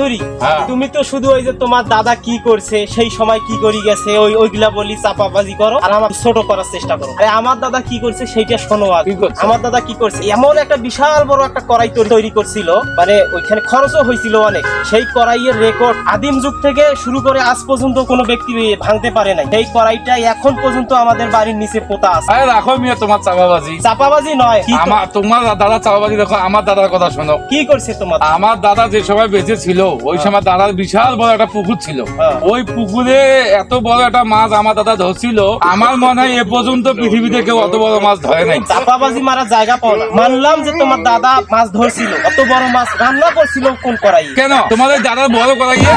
করি তুমি তো শুধু ওই যে তোমার দাদা কি করছে সেই সময় কি করি গেছে ওইগুলা বলি চাপাবাজি করো আর আমার ছোট করার চেষ্টা করো। আরে আমার দাদা কি করছে সেইটা শোনো আগে। আমার দাদা কি করছে, এমন একটা বিশাল বড় একটা কড়াই তৈরি করছিল, মানে ওইখানে খরচও হয়েছিল অনেক। সেই কড়াইয়ের রেকর্ড আদিম যুগ থেকে শুরু করে আজ পর্যন্ত কোনো ব্যক্তি ভাঙতে পারে নাই। সেই কড়াইটা এখন পর্যন্ত আমাদের বাড়ির নিচে পোতা আছে। আরে রাখো মিয়া তোমার চাপাবাজি। চাপাবাজি নয়, তোমার দাদা চাপাবাজি দেখো। আমার দাদার কথা শোনো। কি করছে তোমার? আমার দাদা যে সময় বেঁচে ছিল ওই সময় দাদার বিশাল বড় একটা পুকুর ছিল। ওই পুকুরে এত বড় একটা মাছ আমার দাদা ধরছিল, আমার মনে হয় এ পর্যন্ত পৃথিবীতে কেউ অত বড় মাছ ধরে নাই। চাপাবাজি মারার জায়গা পাও না। মানলাম যে তোমার দাদা মাছ ধরছিল, অত বড় মাছ রান্না করছিল কোন কড়াই? কেন তোমাদের দাদার বড় কড়াইয়ে